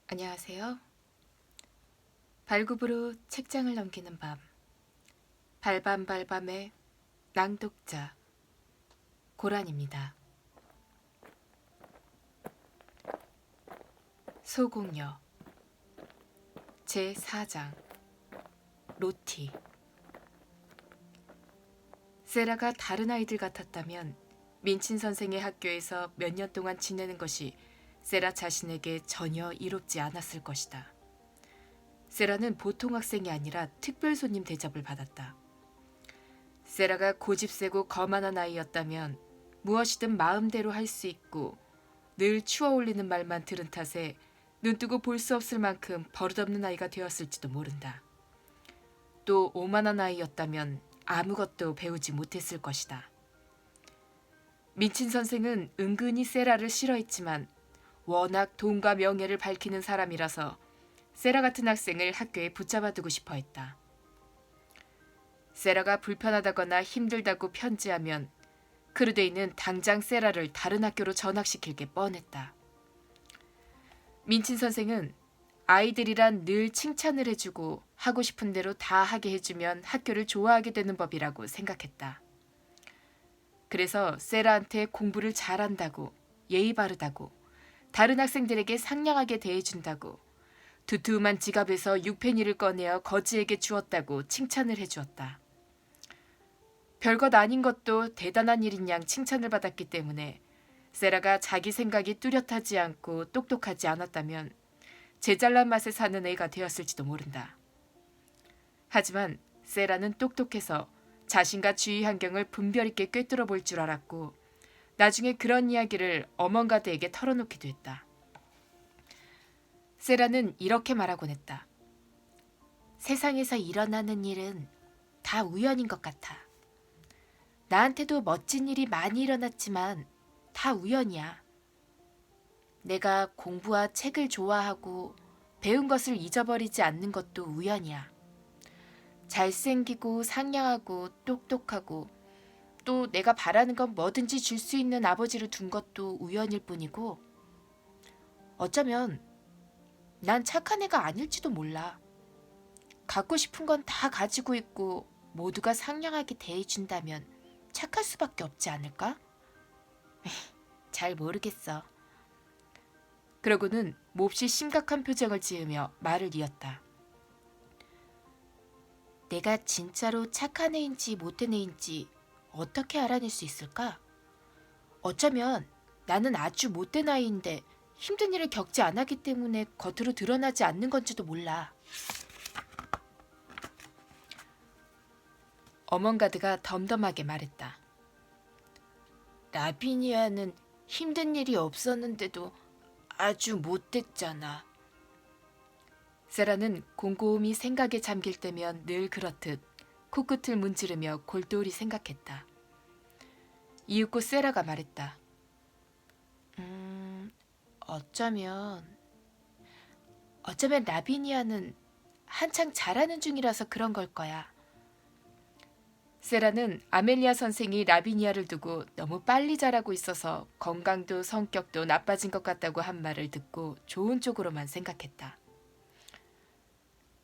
안녕하세요. 발굽으로 책장을 넘기는 밤. 발밤발밤의 낭독자 고란입니다. 소공녀 제4장 로티. 세라가 다른 아이들 같았다면 민친 선생의 학교에서 몇 년 동안 지내는 것이 세라 자신에게 전혀 이롭지 않았을 것이다. 세라는 보통 학생이 아니라 특별 손님 대접을 받았다. 세라가 고집세고 거만한 아이였다면 무엇이든 마음대로 할 수 있고 늘 추어올리는 말만 들은 탓에 눈뜨고 볼 수 없을 만큼 버릇없는 아이가 되었을지도 모른다. 또 오만한 아이였다면 아무것도 배우지 못했을 것이다. 민친 선생은 은근히 세라를 싫어했지만 워낙 돈과 명예를 밝히는 사람이라서 세라 같은 학생을 학교에 붙잡아두고 싶어 했다. 세라가 불편하다거나 힘들다고 편지하면 크루데이는 당장 세라를 다른 학교로 전학시킬 게 뻔했다. 민친 선생은 아이들이란 늘 칭찬을 해주고 하고 싶은 대로 다 하게 해주면 학교를 좋아하게 되는 법이라고 생각했다. 그래서 세라한테 공부를 잘한다고, 예의 바르다고, 다른 학생들에게 상냥하게 대해준다고, 두툼한 지갑에서 6페니를 꺼내어 거지에게 주었다고 칭찬을 해주었다. 별것 아닌 것도 대단한 일인 양 칭찬을 받았기 때문에 세라가 자기 생각이 뚜렷하지 않고 똑똑하지 않았다면 제잘난 맛에 사는 애가 되었을지도 모른다. 하지만 세라는 똑똑해서 자신과 주위 환경을 분별 있게 꿰뚫어 볼 줄 알았고 나중에 그런 이야기를 어멍가드에게 털어놓기도 했다. 세라는 이렇게 말하곤 했다. 세상에서 일어나는 일은 다 우연인 것 같아. 나한테도 멋진 일이 많이 일어났지만 다 우연이야. 내가 공부와 책을 좋아하고 배운 것을 잊어버리지 않는 것도 우연이야. 잘생기고 상냥하고 똑똑하고 또 내가 바라는 건 뭐든지 줄 수 있는 아버지를 둔 것도 우연일 뿐이고 어쩌면 난 착한 애가 아닐지도 몰라. 갖고 싶은 건 다 가지고 있고 모두가 상냥하게 대해준다면 착할 수밖에 없지 않을까? 잘 모르겠어. 그러고는 몹시 심각한 표정을 지으며 말을 이었다. 내가 진짜로 착한 애인지 못된 애인지 어떻게 알아낼 수 있을까? 어쩌면 나는 아주 못된 아이인데 힘든 일을 겪지 않았기 때문에 겉으로 드러나지 않는 건지도 몰라. 어멍가드가 덤덤하게 말했다. 라비니아는 힘든 일이 없었는데도 아주 못됐잖아. 세라는 곰곰이 생각에 잠길 때면 늘 그렇듯 코끝을 문지르며 골똘히 생각했다. 이윽고 세라가 말했다. 어쩌면 라비니아는 한창 자라는 중이라서 그런 걸 거야. 세라는 아멜리아 선생이 라비니아를 두고 너무 빨리 자라고 있어서 건강도 성격도 나빠진 것 같다고 한 말을 듣고 좋은 쪽으로만 생각했다.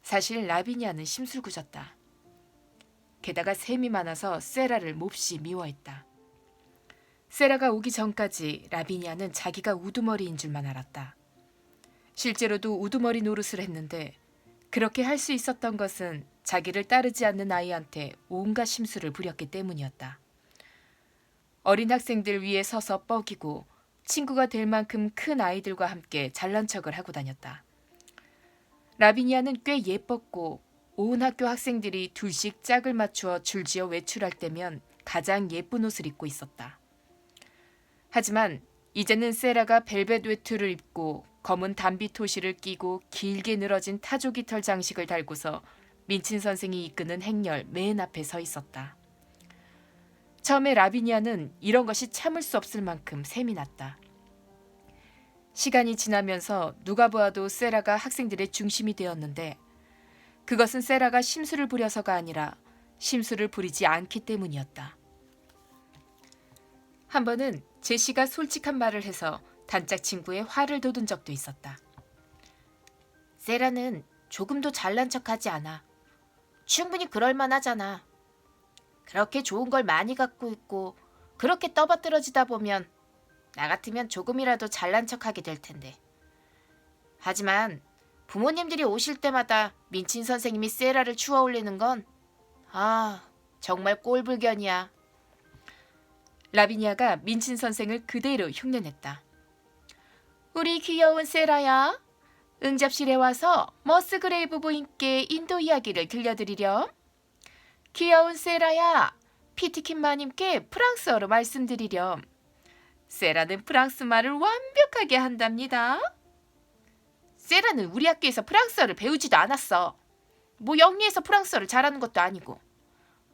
사실 라비니아는 심술궂었다. 게다가 셈이 많아서 세라를 몹시 미워했다. 세라가 오기 전까지 라비니아는 자기가 우두머리인 줄만 알았다. 실제로도 우두머리 노릇을 했는데 그렇게 할 수 있었던 것은 자기를 따르지 않는 아이한테 온갖 심술을 부렸기 때문이었다. 어린 학생들 위에 서서 뻐기고 친구가 될 만큼 큰 아이들과 함께 잘난 척을 하고 다녔다. 라비니아는 꽤 예뻤고 온 학교 학생들이 둘씩 짝을 맞추어 줄지어 외출할 때면 가장 예쁜 옷을 입고 있었다. 하지만 이제는 세라가 벨벳 외투를 입고 검은 담비 토시를 끼고 길게 늘어진 타조깃털 장식을 달고서 민친 선생이 이끄는 행렬 맨 앞에 서 있었다. 처음에 라비니아는 이런 것이 참을 수 없을 만큼 셈이 났다. 시간이 지나면서 누가 보아도 세라가 학생들의 중심이 되었는데 그것은 세라가 심술을 부려서가 아니라 심술을 부리지 않기 때문이었다. 한 번은 제시가 솔직한 말을 해서 단짝 친구의 화를 돋운 적도 있었다. 세라는 조금도 잘난 척하지 않아. 충분히 그럴 만하잖아. 그렇게 좋은 걸 많이 갖고 있고 그렇게 떠받들어지다 보면 나 같으면 조금이라도 잘난 척하게 될 텐데. 하지만 부모님들이 오실 때마다 민친 선생님이 세라를 추워 올리는 건 정말 꼴불견이야. 라비니아가 민친 선생을 그대로 흉내냈다. 우리 귀여운 세라야, 응접실에 와서 머스그레이브 부인께 인도 이야기를 들려드리렴. 귀여운 세라야, 피티킨 마님께 프랑스어로 말씀드리렴. 세라는 프랑스 말을 완벽하게 한답니다. 세라는 우리 학교에서 프랑스어를 배우지도 않았어. 뭐 영리해서 프랑스어를 잘하는 것도 아니고.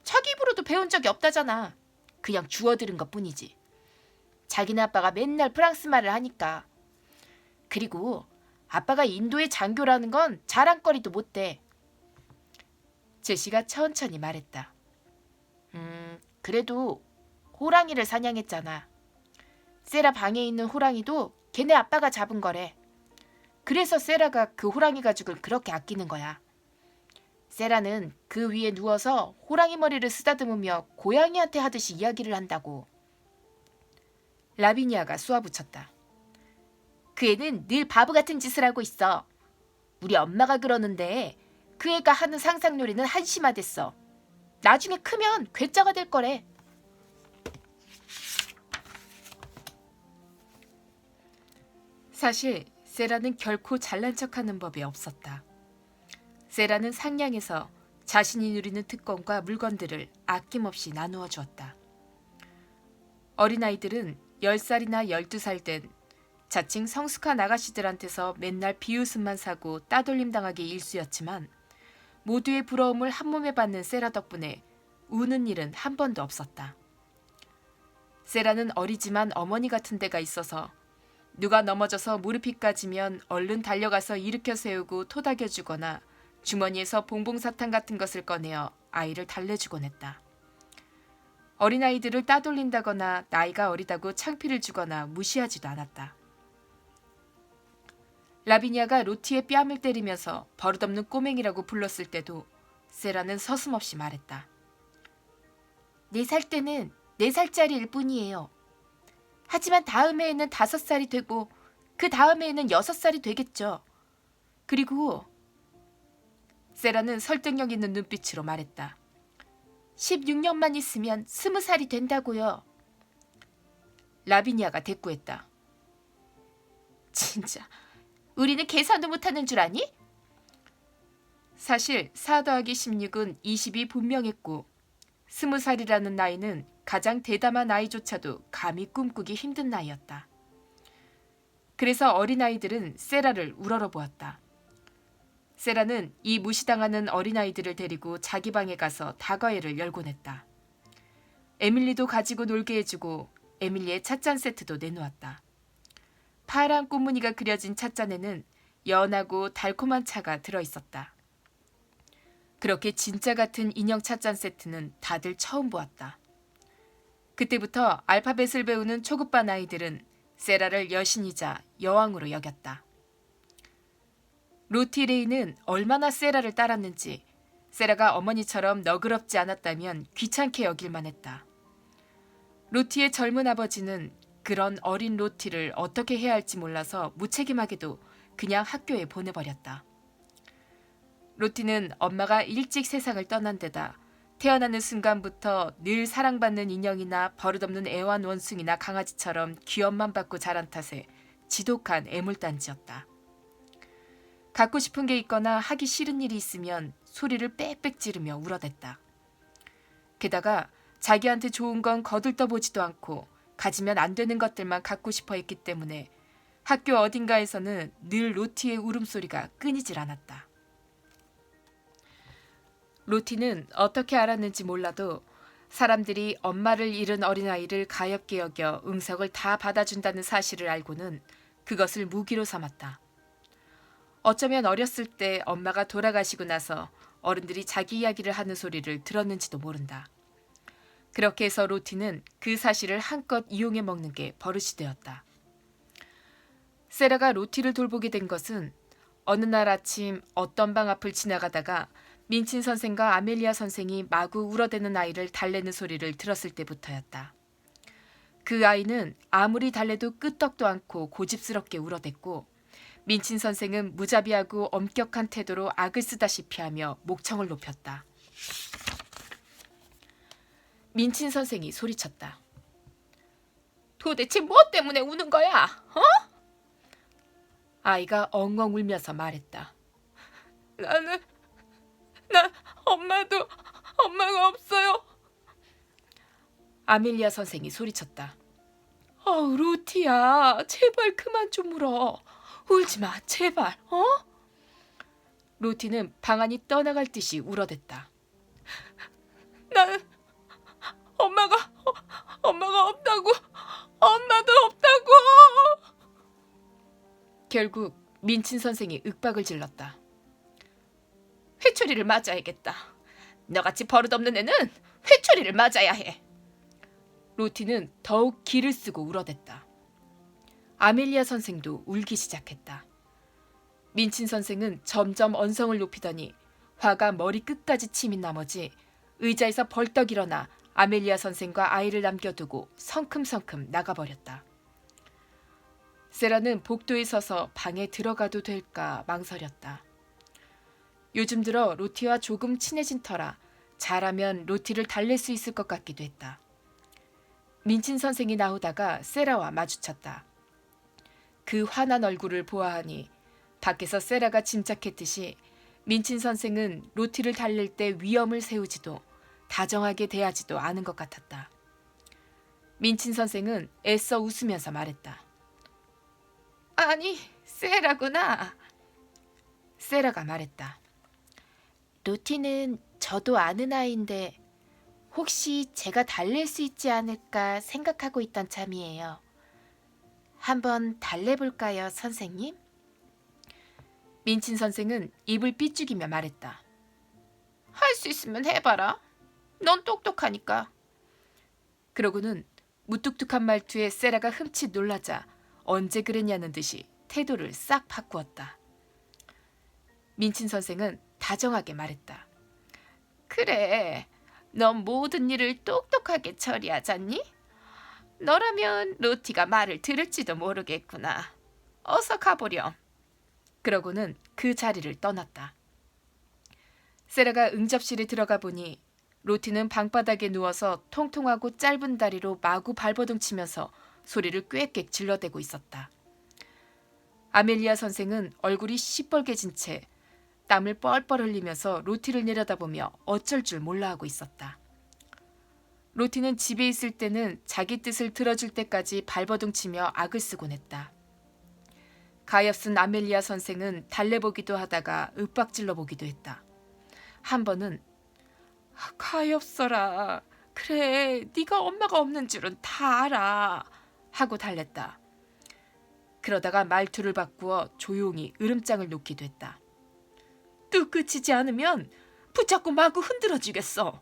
자기 입으로도 배운 적이 없다잖아. 그냥 주워 들은 것뿐이지. 자기네 아빠가 맨날 프랑스 말을 하니까. 그리고 아빠가 인도의 장교라는 건 자랑거리도 못 돼. 제시가 천천히 말했다. 그래도 호랑이를 사냥했잖아. 세라 방에 있는 호랑이도 걔네 아빠가 잡은 거래. 그래서 세라가 그 호랑이 가죽을 그렇게 아끼는 거야. 세라는 그 위에 누워서 호랑이 머리를 쓰다듬으며 고양이한테 하듯이 이야기를 한다고. 라비니아가 쏘아붙였다. 그 애는 늘 바보 같은 짓을 하고 있어. 우리 엄마가 그러는데 그 애가 하는 상상놀이는 한심하댔어. 나중에 크면 괴짜가 될 거래. 사실 세라는 결코 잘난 척하는 법이 없었다. 세라는 상냥해서 자신이 누리는 특권과 물건들을 아낌없이 나누어 주었다. 어린아이들은 10살이나 12살 된 자칭 성숙한 아가씨들한테서 맨날 비웃음만 사고 따돌림 당하기 일쑤였지만 모두의 부러움을 한몸에 받는 세라 덕분에 우는 일은 한 번도 없었다. 세라는 어리지만 어머니 같은 데가 있어서 누가 넘어져서 무릎이 까지면 얼른 달려가서 일으켜 세우고 토닥여주거나 주머니에서 봉봉사탕 같은 것을 꺼내어 아이를 달래주곤 했다. 어린아이들을 따돌린다거나 나이가 어리다고 창피를 주거나 무시하지도 않았다. 라비니아가 로티의 뺨을 때리면서 버릇없는 꼬맹이라고 불렀을 때도 세라는 서슴없이 말했다. 4살 때는 4살짜리일 뿐이에요. 하지만 다음 해에는 5살이 되고 그 다음 해에는 6살이 되겠죠. 그리고 세라는 설득력 있는 눈빛으로 말했다. 16년만 있으면 20살이 된다고요. 라비니아가 대꾸했다. 진짜 우리는 계산도 못하는 줄 아니? 사실 4 더하기 16은 20이 분명했고 20살이라는 나이는 가장 대담한 아이조차도 감히 꿈꾸기 힘든 나이였다. 그래서 어린아이들은 세라를 우러러보았다. 세라는 이 무시당하는 어린아이들을 데리고 자기 방에 가서 다과회를 열곤 했다. 에밀리도 가지고 놀게 해주고 에밀리의 찻잔 세트도 내놓았다. 파란 꽃무늬가 그려진 찻잔에는 연하고 달콤한 차가 들어있었다. 그렇게 진짜 같은 인형 찻잔 세트는 다들 처음 보았다. 그때부터 알파벳을 배우는 초급반 아이들은 세라를 여신이자 여왕으로 여겼다. 로티 레이는 얼마나 세라를 따랐는지 세라가 어머니처럼 너그럽지 않았다면 귀찮게 여길만 했다. 로티의 젊은 아버지는 그런 어린 로티를 어떻게 해야 할지 몰라서 무책임하게도 그냥 학교에 보내버렸다. 로티는 엄마가 일찍 세상을 떠난 데다 태어나는 순간부터 늘 사랑받는 인형이나 버릇없는 애완 원숭이나 강아지처럼 귀염만 받고 자란 탓에 지독한 애물단지였다. 갖고 싶은 게 있거나 하기 싫은 일이 있으면 소리를 빽빽 지르며 울어댔다. 게다가 자기한테 좋은 건 거들떠보지도 않고 가지면 안 되는 것들만 갖고 싶어 했기 때문에 학교 어딘가에서는 늘 로티의 울음소리가 끊이질 않았다. 로티는 어떻게 알았는지 몰라도 사람들이 엄마를 잃은 어린아이를 가엾게 여겨 응석을 다 받아준다는 사실을 알고는 그것을 무기로 삼았다. 어쩌면 어렸을 때 엄마가 돌아가시고 나서 어른들이 자기 이야기를 하는 소리를 들었는지도 모른다. 그렇게 해서 로티는 그 사실을 한껏 이용해 먹는 게 버릇이 되었다. 세라가 로티를 돌보게 된 것은 어느 날 아침 어떤 방 앞을 지나가다가 민친 선생과 아멜리아 선생이 마구 울어대는 아이를 달래는 소리를 들었을 때부터였다. 그 아이는 아무리 달래도 끄떡도 않고 고집스럽게 울어댔고 민친 선생은 무자비하고 엄격한 태도로 악을 쓰다시피 하며 목청을 높였다. 민친 선생이 소리쳤다. 도대체 뭐 때문에 우는 거야? 어? 아이가 엉엉 울면서 말했다. 난 엄마가 없어요. 아멜리아 선생이 소리쳤다. 루티야, 제발 그만 좀 울어. 울지 마, 제발, 어? 루티는 방안이 떠나갈 듯이 울어댔다. 나는 엄마가 없다고, 엄마도 없다고. 결국 민친 선생이 윽박을 질렀다. 회초리를 맞아야겠다. 너같이 버릇없는 애는 회초리를 맞아야 해. 루티는 더욱 기를 쓰고 울어댔다. 아멜리아 선생도 울기 시작했다. 민친 선생은 점점 언성을 높이더니 화가 머리 끝까지 치민 나머지 의자에서 벌떡 일어나 아멜리아 선생과 아이를 남겨두고 성큼성큼 나가버렸다. 세라는 복도에 서서 방에 들어가도 될까 망설였다. 요즘 들어 루티와 조금 친해진 터라 잘하면 루티를 달랠 수 있을 것 같기도 했다. 민친 선생이 나오다가 세라와 마주쳤다. 그 환한 얼굴을 보아하니 밖에서 세라가 짐작했듯이 민친 선생은 루티를 달랠 때 위험을 세우지도 다정하게 대하지도 않은 것 같았다. 민친 선생은 애써 웃으면서 말했다. 아니, 세라구나. 세라가 말했다. 루티는 저도 아는 아이인데 혹시 제가 달랠 수 있지 않을까 생각하고 있던 참이에요. 한번 달래볼까요, 선생님? 민친 선생은 입을 삐죽이며 말했다. 할 수 있으면 해봐라. 넌 똑똑하니까. 그러고는 무뚝뚝한 말투에 세라가 흠칫 놀라자 언제 그랬냐는 듯이 태도를 싹 바꾸었다. 민친 선생은 다정하게 말했다. 그래, 넌 모든 일을 똑똑하게 처리하잖니? 너라면 루티가 말을 들을지도 모르겠구나. 어서 가보렴. 그러고는 그 자리를 떠났다. 세라가 응접실에 들어가 보니 루티는 방바닥에 누워서 통통하고 짧은 다리로 마구 발버둥 치면서 소리를 꽥꽥 질러대고 있었다. 아멜리아 선생은 얼굴이 시뻘개진 채 땀을 뻘뻘 흘리면서 루티를 내려다보며 어쩔 줄 몰라 하고 있었다. 루티는 집에 있을 때는 자기 뜻을 들어줄 때까지 발버둥 치며 악을 쓰곤 했다. 가엾은 아멜리아 선생은 달래보기도 하다가 윽박질러 보기도 했다. 한 번은 가엾어라. 그래, 네가 엄마가 없는 줄은 다 알아. 하고 달랬다. 그러다가 말투를 바꾸어 조용히 으름장을 놓기도 했다. 또 그치지 않으면 붙잡고 마구 흔들어주겠어.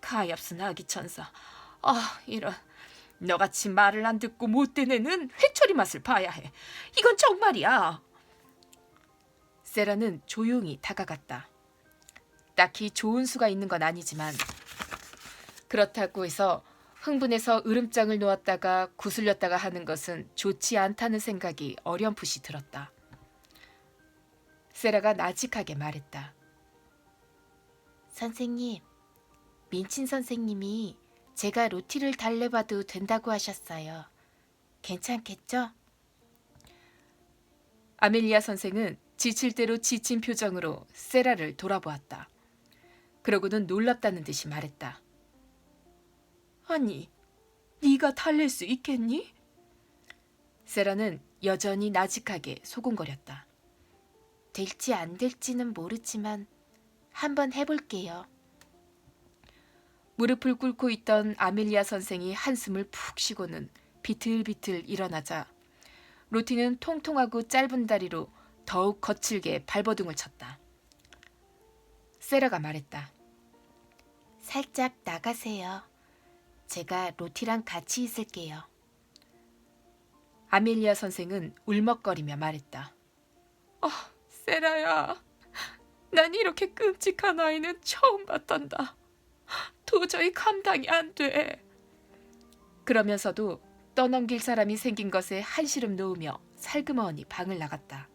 가엾은 아기 천사. 이런. 너같이 말을 안 듣고 못된 애는 회초리 맛을 봐야 해. 이건 정말이야. 세라는 조용히 다가갔다. 딱히 좋은 수가 있는 건 아니지만 그렇다고 해서 흥분해서 으름장을 놓았다가 구슬렸다가 하는 것은 좋지 않다는 생각이 어렴풋이 들었다. 세라가 나직하게 말했다. 선생님, 민친 선생님이 제가 루티를 달래봐도 된다고 하셨어요. 괜찮겠죠? 아멜리아 선생은 지칠 대로 지친 표정으로 세라를 돌아보았다. 그러고는 놀랍다는 듯이 말했다. 아니, 네가 달랠 수 있겠니? 세라는 여전히 나직하게 소곤거렸다. 될지 안 될지는 모르지만 한번 해볼게요. 무릎을 꿇고 있던 아멜리아 선생이 한숨을 푹 쉬고는 비틀비틀 일어나자 루티는 통통하고 짧은 다리로 더욱 거칠게 발버둥을 쳤다. 세라가 말했다. 살짝 나가세요. 제가 루티랑 같이 있을게요. 아멜리아 선생은 울먹거리며 말했다. 세라야, 난 이렇게 끔찍한 아이는 처음 봤단다. 도저히 감당이 안 돼. 그러면서도 떠넘길 사람이 생긴 것에 한시름 놓으며 살그머니 방을 나갔다.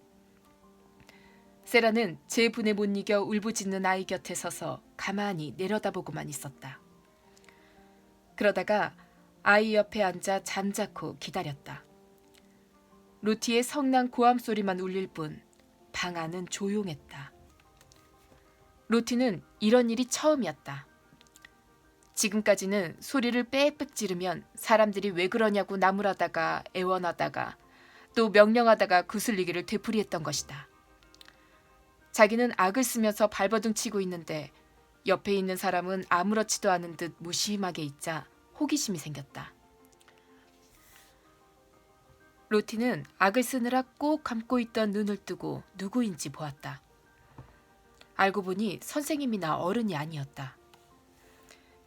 세라는 제 분에 못 이겨 울부짖는 아이 곁에 서서 가만히 내려다보고만 있었다. 그러다가 아이 옆에 앉아 잠자코 기다렸다. 루티의 성난 고함 소리만 울릴 뿐 방 안은 조용했다. 루티는 이런 일이 처음이었다. 지금까지는 소리를 빽빽 지르면 사람들이 왜 그러냐고 나무라다가 애원하다가 또 명령하다가 구슬리기를 되풀이했던 것이다. 자기는 악을 쓰면서 발버둥 치고 있는데 옆에 있는 사람은 아무렇지도 않은 듯 무심하게 있자 호기심이 생겼다. 루티는 악을 쓰느라 꼭 감고 있던 눈을 뜨고 누구인지 보았다. 알고 보니 선생님이나 어른이 아니었다.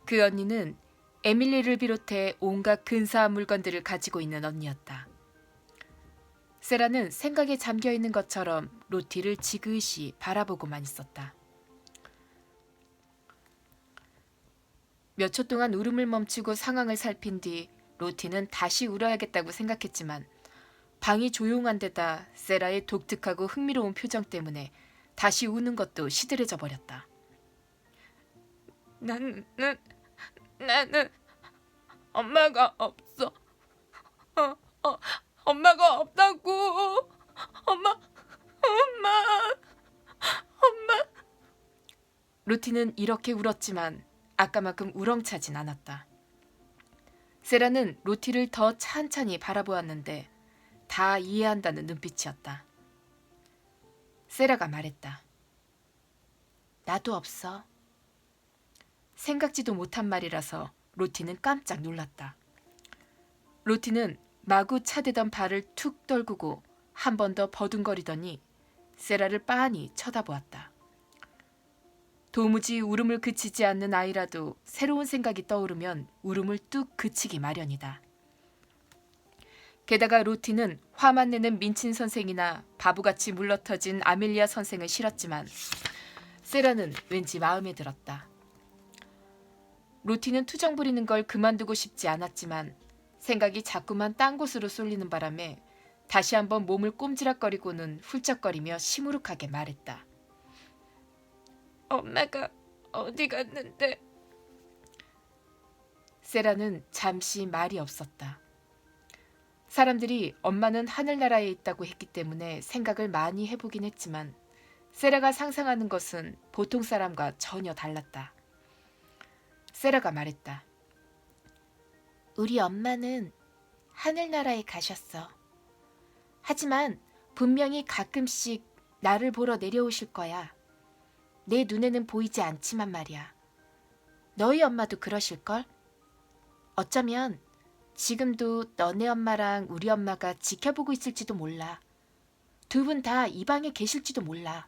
그 언니는 에밀리를 비롯해 온갖 근사한 물건들을 가지고 있는 언니였다. 세라는 생각에 잠겨있는 것처럼 루티를 지그시 바라보고만 있었다. 몇 초 동안 울음을 멈추고 상황을 살핀 뒤 루티는 다시 울어야겠다고 생각했지만 방이 조용한 데다 세라의 독특하고 흥미로운 표정 때문에 다시 우는 것도 시들해져 버렸다. 나는 엄마가 없어. 엄마가 없다고. 엄마. 루티는 이렇게 울었지만 아까만큼 우렁차진 않았다. 세라는 루티를 더 찬찬히 바라보았는데 다 이해한다는 눈빛이었다. 세라가 말했다. 나도 없어. 생각지도 못한 말이라서 루티는 깜짝 놀랐다. 루티는 마구 차대던 발을 툭 떨구고 한 번 더 버둥거리더니 세라를 빤히 쳐다보았다. 도무지 울음을 그치지 않는 아이라도 새로운 생각이 떠오르면 울음을 뚝 그치기 마련이다. 게다가 루티는 화만 내는 민친 선생이나 바보같이 물러터진 아멜리아 선생을 싫었지만 세라는 왠지 마음에 들었다. 루티는 투정 부리는 걸 그만두고 싶지 않았지만 생각이 자꾸만 딴 곳으로 쏠리는 바람에 다시 한번 몸을 꼼지락거리고는 훌쩍거리며 시무룩하게 말했다. 엄마가 어디 갔는데? 세라는 잠시 말이 없었다. 사람들이 엄마는 하늘나라에 있다고 했기 때문에 생각을 많이 해보긴 했지만 세라가 상상하는 것은 보통 사람과 전혀 달랐다. 세라가 말했다. 우리 엄마는 하늘나라에 가셨어. 하지만 분명히 가끔씩 나를 보러 내려오실 거야. 내 눈에는 보이지 않지만 말이야. 너희 엄마도 그러실걸? 어쩌면 지금도 너네 엄마랑 우리 엄마가 지켜보고 있을지도 몰라. 두 분 다 이 방에 계실지도 몰라.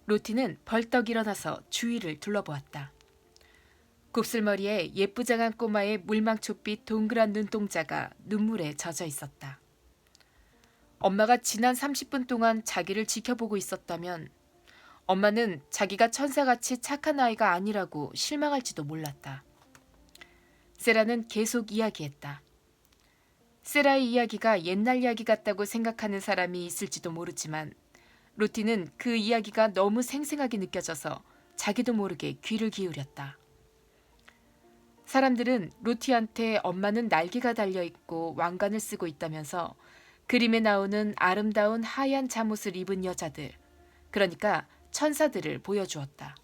루티는 벌떡 일어나서 주위를 둘러보았다. 곱슬머리에 예쁘장한 꼬마의 물망초빛 동그란 눈동자가 눈물에 젖어 있었다. 엄마가 지난 30분 동안 자기를 지켜보고 있었다면 엄마는 자기가 천사같이 착한 아이가 아니라고 실망할지도 몰랐다. 세라는 계속 이야기했다. 세라의 이야기가 옛날 이야기 같다고 생각하는 사람이 있을지도 모르지만 루티는 그 이야기가 너무 생생하게 느껴져서 자기도 모르게 귀를 기울였다. 사람들은 루티한테 엄마는 날개가 달려있고 왕관을 쓰고 있다면서 그림에 나오는 아름다운 하얀 잠옷을 입은 여자들, 그러니까 천사들을 보여주었다.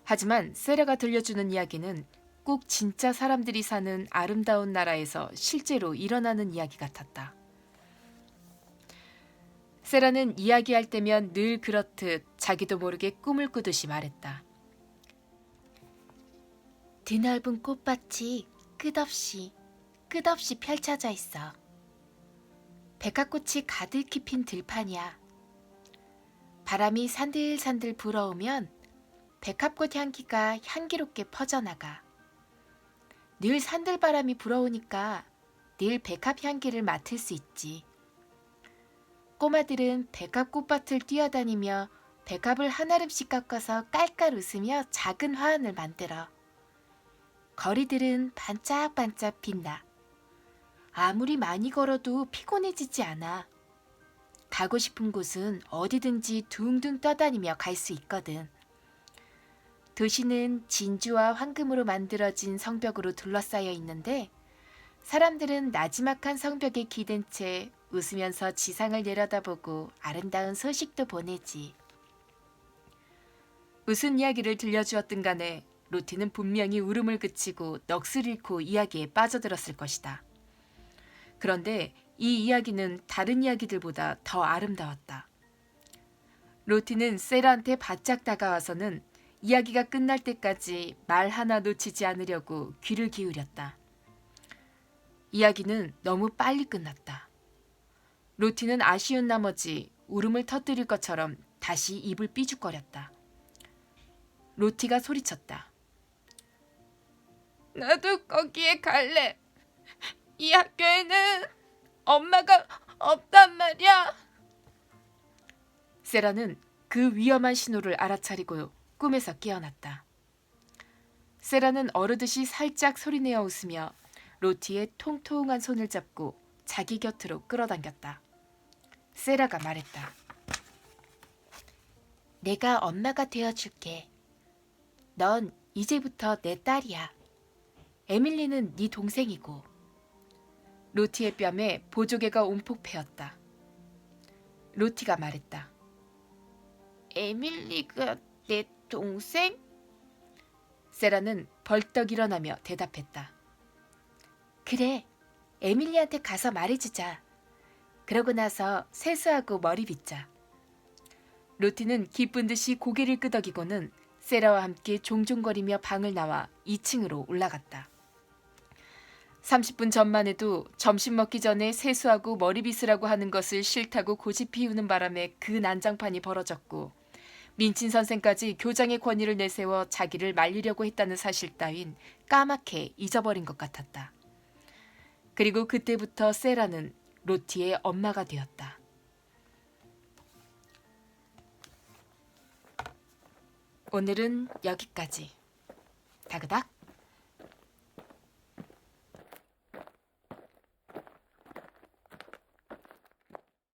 하지만 세라가 들려주는 이야기는 꼭 진짜 사람들이 사는 아름다운 나라에서 실제로 일어나는 이야기 같았다. 세라는 이야기할 때면 늘 그렇듯 자기도 모르게 꿈을 꾸듯이 말했다. 드넓은 꽃밭이 끝없이 펼쳐져 있어. 백합꽃이 가득히 핀 들판이야. 바람이 산들산들 불어오면 백합꽃 향기가 향기롭게 퍼져나가. 늘 산들바람이 불어오니까 늘 백합 향기를 맡을 수 있지. 꼬마들은 백합 꽃밭을 뛰어다니며 백합을 한 알음씩 깎아서 깔깔 웃으며 작은 화환을 만들어. 거리들은 반짝반짝 빛나. 아무리 많이 걸어도 피곤해지지 않아. 가고 싶은 곳은 어디든지 둥둥 떠다니며 갈 수 있거든. 도시는 진주와 황금으로 만들어진 성벽으로 둘러싸여 있는데 사람들은 나지막한 성벽에 기댄 채 웃으면서 지상을 내려다보고 아름다운 소식도 보내지. 무슨 이야기를 들려주었든 간에 로티는 분명히 울음을 그치고 넋을 잃고 이야기에 빠져들었을 것이다. 그런데 이 이야기는 다른 이야기들보다 더 아름다웠다. 로티는 세라한테 바짝 다가와서는 이야기가 끝날 때까지 말 하나 놓치지 않으려고 귀를 기울였다. 이야기는 너무 빨리 끝났다. 로티는 아쉬운 나머지 울음을 터뜨릴 것처럼 다시 입을 삐죽거렸다. 로티가 소리쳤다. 나도 거기에 갈래. 이 학교에는 엄마가 없단 말이야. 세라는 그 위험한 신호를 알아차리고 꿈에서 깨어났다. 세라는 어르듯이 살짝 소리내어 웃으며 로티의 통통한 손을 잡고 자기 곁으로 끌어당겼다. 세라가 말했다. 내가 엄마가 되어줄게. 넌 이제부터 내 딸이야. 에밀리는 네 동생이고. 로티의 뺨에 보조개가 온폭 패였다. 로티가 말했다. 에밀리가 내 동생? 세라는 벌떡 일어나며 대답했다. 그래, 에밀리한테 가서 말해주자. 그러고 나서 세수하고 머리 빗자. 로티는 기쁜 듯이 고개를 끄덕이고는 세라와 함께 종종거리며 방을 나와 2층으로 올라갔다. 30분 전만 해도 점심 먹기 전에 세수하고 머리 빗으라고 하는 것을 싫다고 고집 피우는 바람에 그 난장판이 벌어졌고 민친 선생까지 교장의 권위를 내세워 자기를 말리려고 했다는 사실 따윈 까맣게 잊어버린 것 같았다. 그리고 그때부터 세라는 로티의 엄마가 되었다. 오늘은 여기까지. 다그닥.